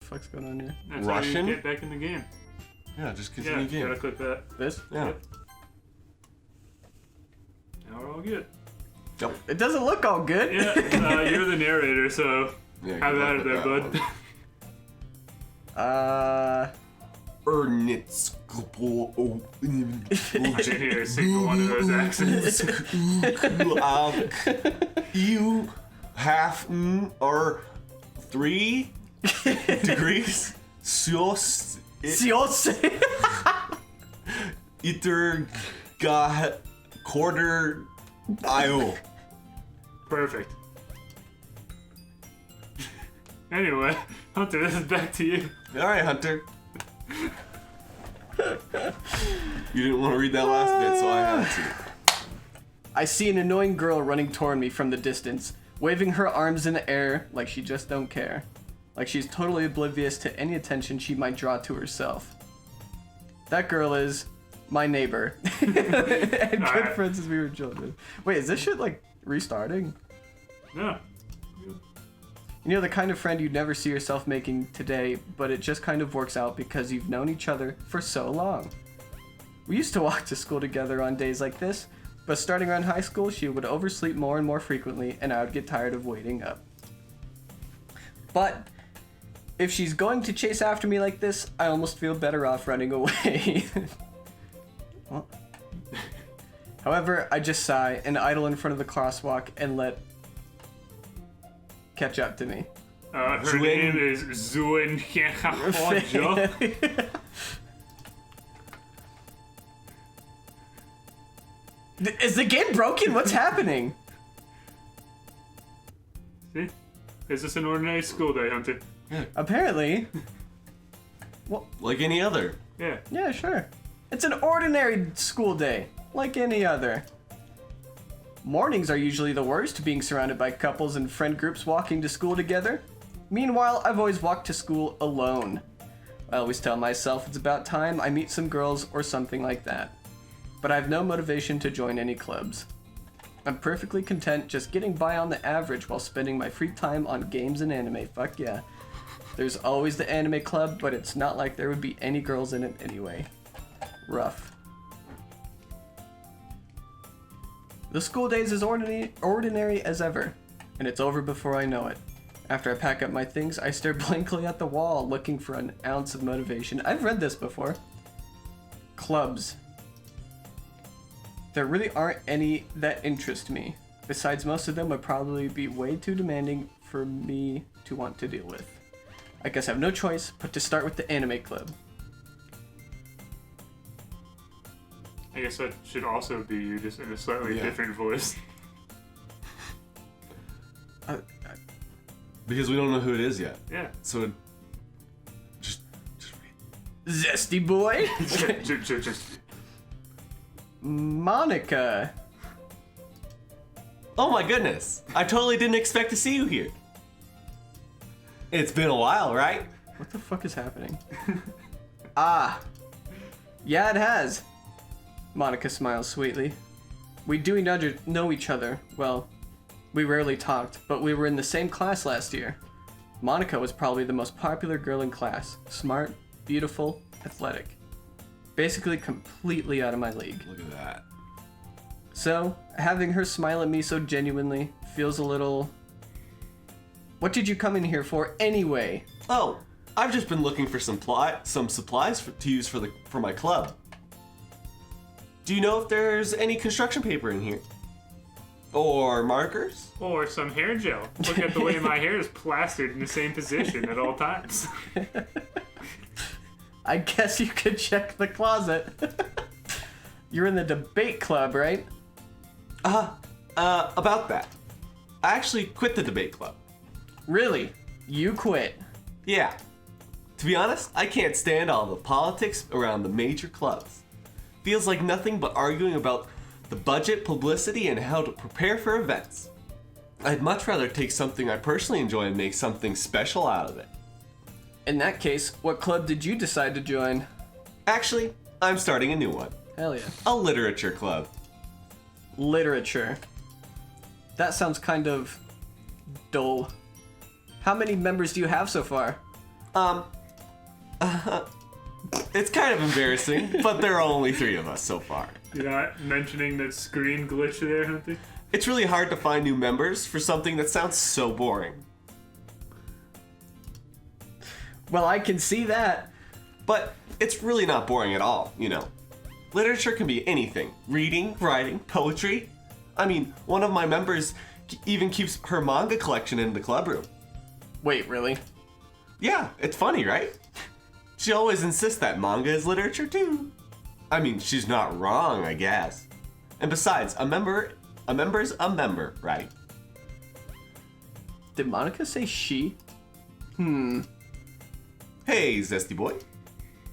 fuck's going on here? That's Russian? How you get back in the game. Yeah, just continue the Yeah, game. gotta click that. This? Yeah. Yep. Now we're all good. Yep. It doesn't look all good. Yeah, you're the narrator, so Yeah, have good at luck it with there, that bud. one. Uh... Watch it here, single one of those accents. You have or 3 degrees Celsius. Iter got quarter IO. Perfect. Anyway, Hunter, this is back to you. Alright, Hunter. You didn't want to read that last bit, so I had to. I see an annoying girl running toward me from the distance, waving her arms in the air like she just don't care. Like she's totally oblivious to any attention she might draw to herself. That girl is my neighbor. And good Alright. friends as we were children. Wait, is this shit like restarting? No. You know, the kind of friend you'd never see yourself making today, but it just kind of works out because you've known each other for so long. We used to walk to school together on days like this, but starting around high school, she would oversleep more and more frequently, and I would get tired of waiting up. But if she's going to chase after me like this, I almost feel better off running away. Well. However, I just sigh and idle in front of the crosswalk and let catch up to me. Her Zuen- name is Zuen. Is the game broken? What's happening? See? Is this an ordinary school day, Hunter? Apparently. Like any other. Yeah. Yeah, sure. It's an ordinary school day, like any other. Mornings are usually the worst, being surrounded by couples and friend groups walking to school together. Meanwhile, I've always walked to school alone. I always tell myself it's about time I meet some girls or something like that. But I have no motivation to join any clubs. I'm perfectly content just getting by on the average while spending my free time on games and anime. Fuck yeah. There's always the anime club, but it's not like there would be any girls in it anyway. Rough. The school days is ordinary as ever, and it's over before I know it. After I pack up my things, I stare blankly at the wall, looking for an ounce of motivation. I've read this before. Clubs. There really aren't any that interest me. Besides, most of them would probably be way too demanding for me to want to deal with. I guess I have no choice but to start with the anime club. I guess that should also be you, just in a slightly different voice. Because we don't know who it is yet. Yeah. So just read. Zesty boy? Just Monica. Oh my goodness. I totally didn't expect to see you here. It's been a while, right? What the fuck is happening? Ah. Yeah, it has. Monica smiles sweetly. We do know each other. Well, we rarely talked, but we were in the same class last year. Monica was probably the most popular girl in class. Smart, beautiful, athletic. Basically completely out of my league. Look at that. So, having her smile at me so genuinely feels a little... What did you come in here for anyway? Oh, I've just been looking for some supplies to use for my club. Do you know if there's any construction paper in here? Or markers? or some hair gel. Look at the way my hair is plastered in the same position at all times. I guess you could check the closet. You're in the debate club, right? About that. I actually quit the debate club. Really? You quit? Yeah. To be honest, I can't stand all the politics around the major clubs. Feels like nothing but arguing about the budget, publicity, and how to prepare for events. I'd much rather take something I personally enjoy and make something special out of it. In that case, what club did you decide to join? Actually, I'm starting a new one. Hell yeah. A literature club. Literature. That sounds kind of dull. How many members do you have so far? It's kind of embarrassing, but there are only 3 of us so far. You're not mentioning that screen glitch there, Hunty? It's really hard to find new members for something that sounds so boring. Well, I can see that. But it's really not boring at all, you know. Literature can be anything. Reading, writing, poetry. I mean, one of my members even keeps her manga collection in the club room. Wait, really? Yeah, it's funny, right? She always insists that manga is literature too. I mean, she's not wrong, I guess. And besides, a member's a member, right? Did Monica say she? Hey, Zesty Boy.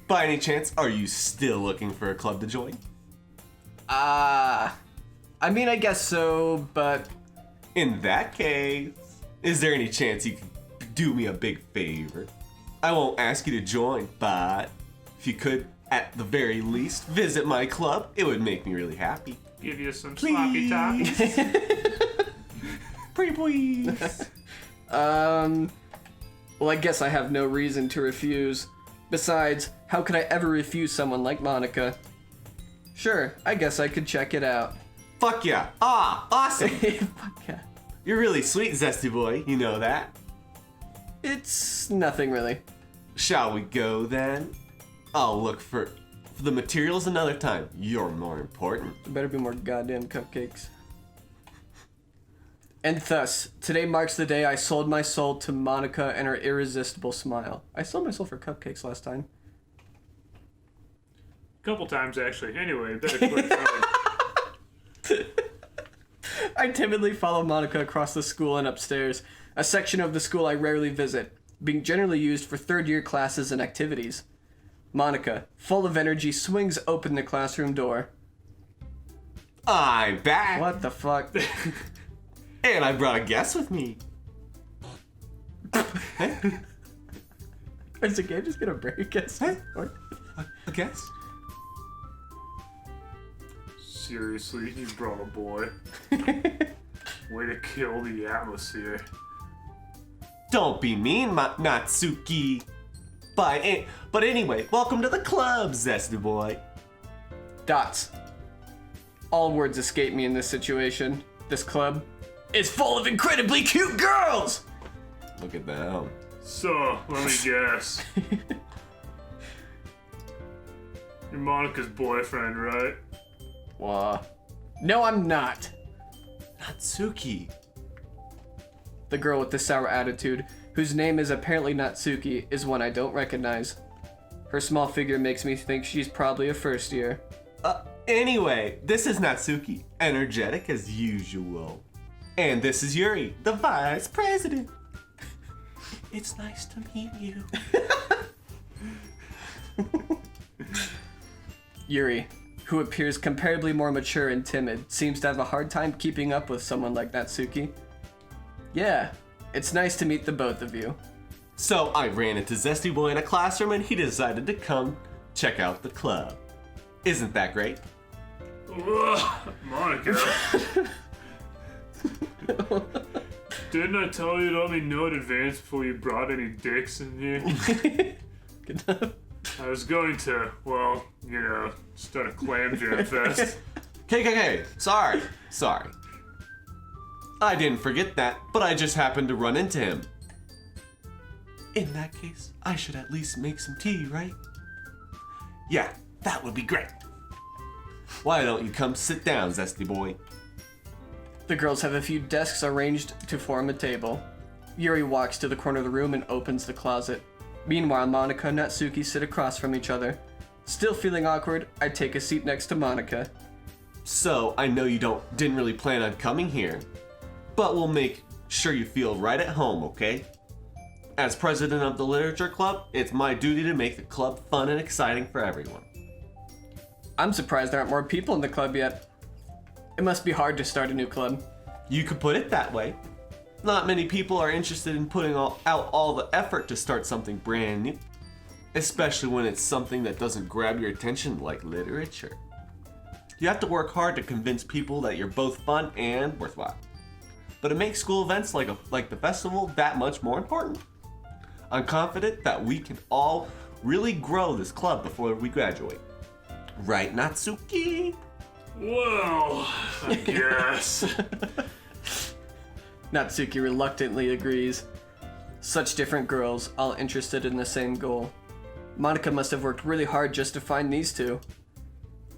By any chance, are you still looking for a club to join? I mean, I guess so, but... In that case, is there any chance you could do me a big favor? I won't ask you to join, but if you could, at the very least, visit my club, it would make me really happy. Give you some Please. sloppy toppings. Pretty please. Well, I guess I have no reason to refuse. Besides, how could I ever refuse someone like Monica? Sure, I guess I could check it out. Fuck yeah. Ah, awesome. Fuck yeah. You're really sweet, Zesty Boy. You know that. It's nothing really. Shall we go then? I'll look for the materials another time. You're more important. There better be more goddamn cupcakes. And thus, today marks the day I sold my soul to Monica and her irresistible smile. I sold my soul for cupcakes last time. Couple times, actually. Anyway, better quit throwing. I timidly follow Monica across the school and upstairs, a section of the school I rarely visit, being generally used for third-year classes and activities. Monica, full of energy, swings open the classroom door. I'm back. What the fuck? And I brought a guest with me. Is the game just gonna break us? Or- A guest? Seriously, you brought a boy. Way to kill the atmosphere. Don't be mean, Natsuki. But anyway, welcome to the club, Zesty Boy. Dots. All words escape me in this situation. This club is full of incredibly cute girls! Look at them. So, let me guess. You're Monica's boyfriend, right? Wah. No, I'm not. Natsuki. The girl with the sour attitude, whose name is apparently Natsuki, is one I don't recognize. Her small figure makes me think she's probably a first year. Anyway, this is Natsuki, energetic as usual. And this is Yuri, the vice president. It's nice to meet you. Yuri, who appears comparably more mature and timid, seems to have a hard time keeping up with someone like Natsuki. Yeah, it's nice to meet the both of you. So I ran into Zesty Boy in a classroom and he decided to come check out the club. Isn't that great? Ugh, Monica. Didn't I tell you to let me know in advance before you brought any dicks in here? Good enough. I was going to, well, you know, start a clam jam fest. KKK, sorry. I didn't forget that, but I just happened to run into him. In that case, I should at least make some tea, right? Yeah, that would be great. Why don't you come sit down, Zesty Boy? The girls have a few desks arranged to form a table. Yuri walks to the corner of the room and opens the closet. Meanwhile, Monica and Natsuki sit across from each other. Still feeling awkward, I take a seat next to Monica. So, I know you didn't really plan on coming here, but we'll make sure you feel right at home, okay? As president of the literature club, it's my duty to make the club fun and exciting for everyone. I'm surprised there aren't more people in the club yet. It must be hard to start a new club. You could put it that way. Not many people are interested in putting out all the effort to start something brand new, especially when it's something that doesn't grab your attention like literature. You have to work hard to convince people that you're both fun and worthwhile. But it makes school events like the festival that much more important. I'm confident that we can all really grow this club before we graduate. Right, Natsuki? Well, I guess. Natsuki reluctantly agrees. Such different girls, all interested in the same goal. Monica must have worked really hard just to find these two.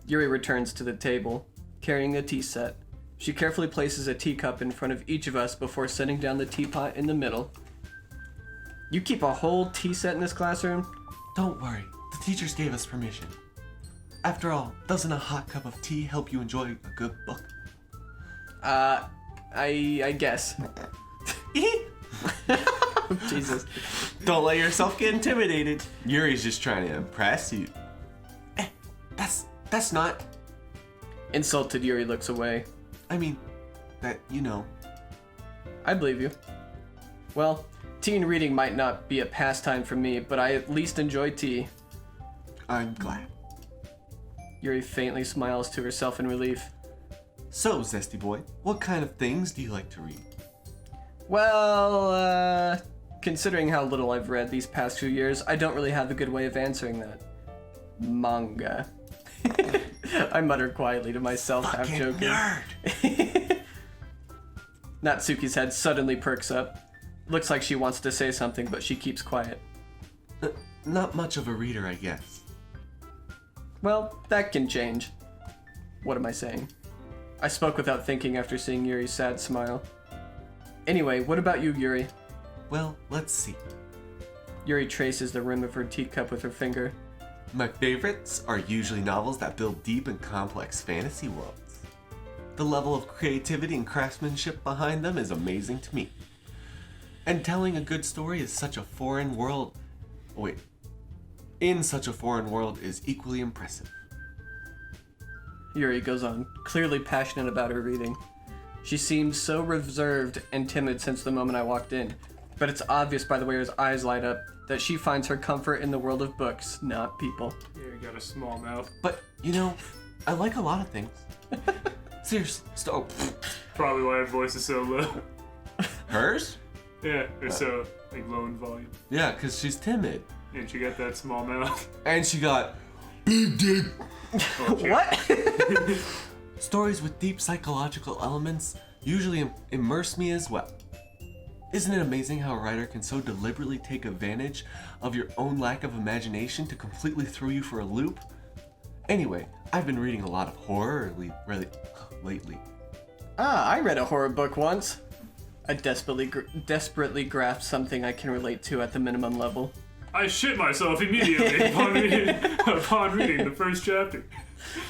Yuri returns to the table, carrying a tea set. She carefully places a teacup in front of each of us before setting down the teapot in the middle. You keep a whole tea set in this classroom? Don't worry, the teachers gave us permission. After all, doesn't a hot cup of tea help you enjoy a good book? I guess. Jesus. Don't let yourself get intimidated. Yuri's just trying to impress you. That's not... Insulted, Yuri looks away. I mean, that, you know. I believe you. Well, tea and reading might not be a pastime for me, but I at least enjoy tea. I'm glad. Yuri faintly smiles to herself in relief. So, Zesty Boy, what kind of things do you like to read? Well, considering how little I've read these past few years, I don't really have a good way of answering that. Manga. I mutter quietly to myself, half joking. Nerd! Natsuki's head suddenly perks up. Looks like she wants to say something, but she keeps quiet. Not much of a reader, I guess. Well, that can change. What am I saying? I spoke without thinking after seeing Yuri's sad smile. Anyway, what about you, Yuri? Well, let's see. Yuri traces the rim of her teacup with her finger. My favorites are usually novels that build deep and complex fantasy worlds. The level of creativity and craftsmanship behind them is amazing to me. And telling a good story is such a foreign world... in such a foreign world is equally impressive. Yuri goes on, clearly passionate about her reading. She seems so reserved and timid since the moment I walked in, but it's obvious by the way her eyes light up that she finds her comfort in the world of books, not people. Yeah, you got a small mouth. But, you know, I like a lot of things. Seriously, Probably why her voice is so low. Hers? Yeah, or so, like, low in volume. Yeah, because she's timid. And she got that small mouth. And she got big dick. What? Stories with deep psychological elements usually immerse me as well. Isn't it amazing how a writer can so deliberately take advantage of your own lack of imagination to completely throw you for a loop? Anyway, I've been reading a lot of horror lately. I read a horror book once. I desperately grasp something I can relate to at the minimum level. I shit myself immediately upon reading the first chapter.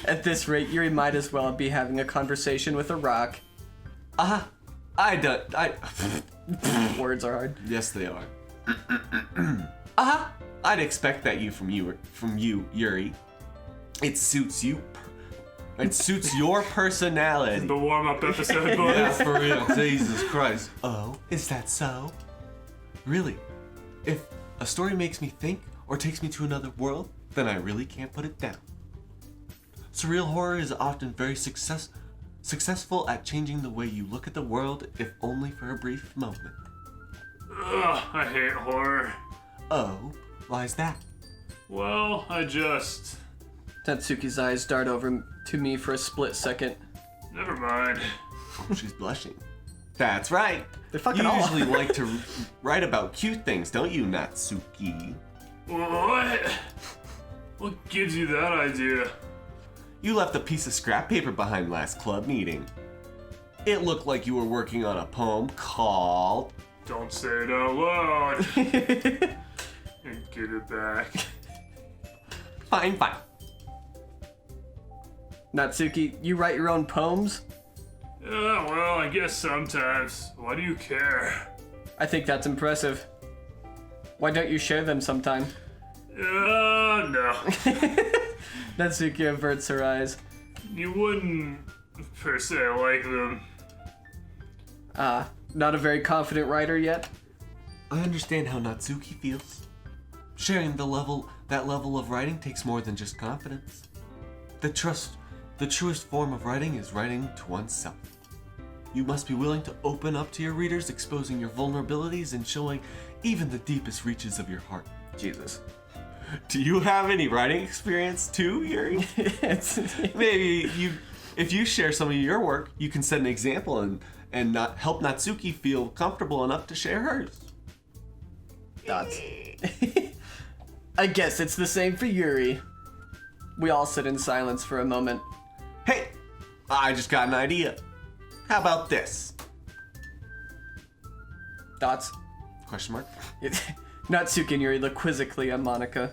At this rate, Yuri might as well be having a conversation with a rock. Words are hard. Yes, they are. I'd expect that from you, Yuri. It suits you. It suits your personality. The warm-up episode, boys. Yeah, for real. Jesus Christ. Oh, is that so? Really? If a story makes me think or takes me to another world, then I really can't put it down. Surreal horror is often very successful at changing the way you look at the world, if only for a brief moment. Ugh, I hate horror. Oh, why is that? Well, Tatsuki's eyes dart over to me for a split second. Never mind. Oh, she's blushing. That's right. They're fucking You all. usually like to write about cute things, don't you, Natsuki? What? What gives you that idea? You left a piece of scrap paper behind last club meeting. It looked like you were working on a poem called... Don't say it out loud. And give it back. Fine. Natsuki, you write your own poems? Yeah, well, I guess sometimes. Why do you care? I think that's impressive. Why don't you share them sometime? No. Natsuki averts her eyes. You wouldn't, per se, like them. Not a very confident writer yet? I understand how Natsuki feels. Sharing that level of writing takes more than just confidence. The truest form of writing is writing to oneself. You must be willing to open up to your readers, exposing your vulnerabilities and showing even the deepest reaches of your heart. Jesus. Do you have any writing experience too, Yuri? Maybe if you share some of your work, you can set an example and not help Natsuki feel comfortable enough to share hers. Dots. I guess it's the same for Yuri. We all sit in silence for a moment. Hey, I just got an idea. How about this? Dots. Question mark. Natsuki and Yuri look quizzically at Monica.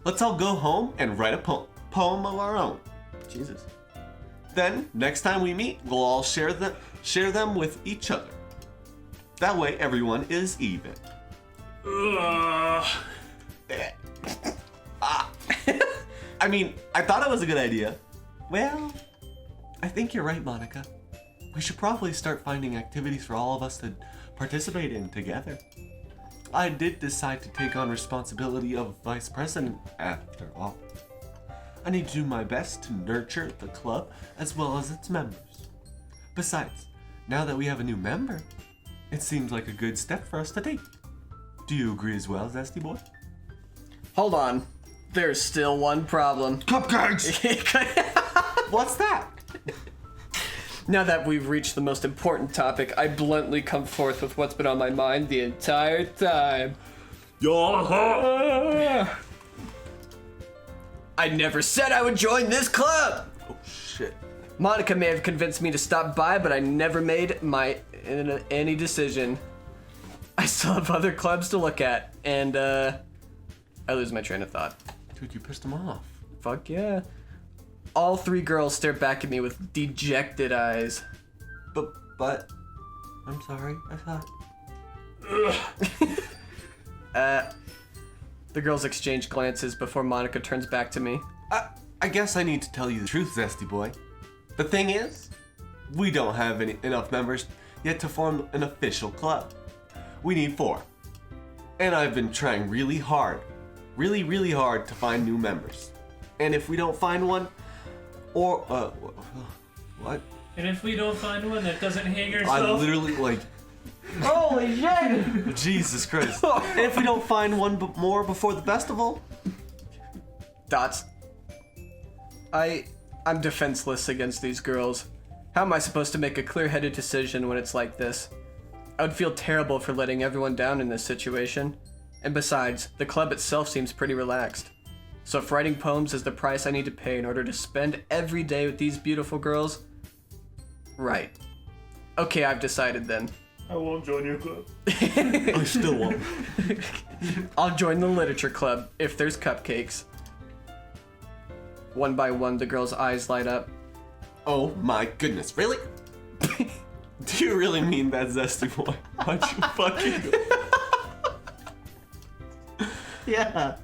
Let's all go home and write a poem of our own. Jesus. Then, next time we meet, we'll all share them with each other. That way, everyone is even. I mean, I thought it was a good idea. Well, I think you're right, Monica. We should probably start finding activities for all of us to participate in together. I did decide to take on responsibility of vice president after all. I need to do my best to nurture the club as well as its members. Besides, now that we have a new member, it seems like a good step for us to take. Do you agree as well, Zesty Boy? Hold on. There's still one problem. Cupcakes! What's that? Now that we've reached the most important topic, I bluntly come forth with what's been on my mind the entire time. I never said I would join this club! Oh, shit. Monica may have convinced me to stop by, but I never made any decision. I still have other clubs to look at, and I lose my train of thought. Dude, you pissed him off. Fuck yeah. All three girls stare back at me with dejected eyes. But, I'm sorry, I thought. The girls exchange glances before Monica turns back to me. I guess I need to tell you the truth, Zesty Boy. The thing is, we don't have enough members yet to form an official club. We need 4. And I've been trying really hard to find new members. And if we don't find one, or, what? And if we don't find one that doesn't hang I herself, literally, like, Holy shit! Jesus Christ. And if we don't find one more before the festival? Dots. I'm defenseless against these girls. How am I supposed to make a clear-headed decision when it's like this? I would feel terrible for letting everyone down in this situation. And besides, the club itself seems pretty relaxed. So if writing poems is the price I need to pay in order to spend every day with these beautiful girls, right. Okay, I've decided then. I won't join your club. I still won't. I'll join the literature club if there's cupcakes. One by one, the girls' eyes light up. Oh my goodness, really? Do you really mean that, Zesty Boy? Why'd you fucking... Yeah.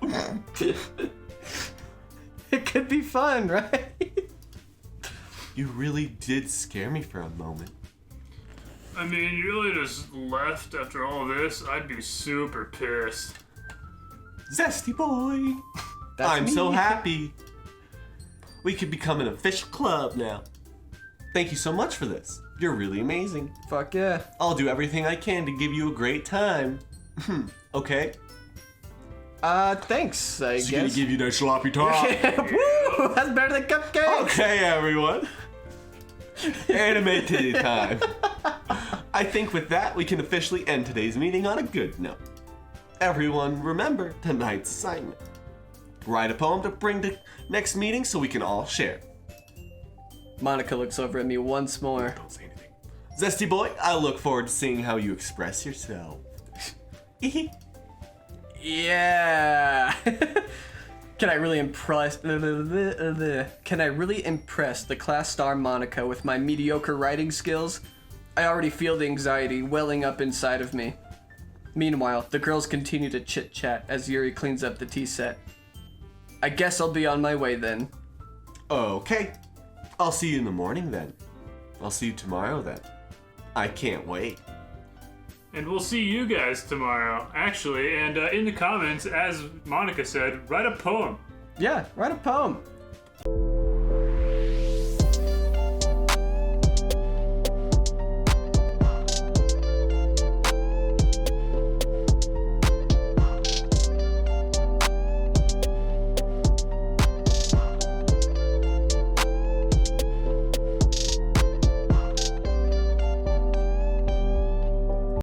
It could be fun, right? You really did scare me for a moment. I mean, you really just left after all this? I'd be super pissed. Zesty Boy! That's I'm me. so happy. We could become an official club now. Thank you so much for this. You're really amazing. Fuck yeah. I'll do everything I can to give you a great time. Okay? Thanks, I So you're gonna guess. give you that sloppy top. Woo! That's better than cupcakes! Okay, everyone. Anime titty time. I think with that, we can officially end today's meeting on a good note. Everyone, remember tonight's assignment. Write a poem to bring to next meeting so we can all share. Monica looks over at me once more. Don't say anything. Zesty Boy, I look forward to seeing how you express yourself. Yeah. Can I really impress the class star Monica with my mediocre writing skills? I already feel the anxiety welling up inside of me. Meanwhile, the girls continue to chit-chat as Yuri cleans up the tea set. I guess I'll be on my way then. Okay. I'll see you in the morning then. I'll see you tomorrow then. I can't wait. And we'll see you guys tomorrow, actually. And in the comments, as Monica said, write a poem. Yeah, write a poem.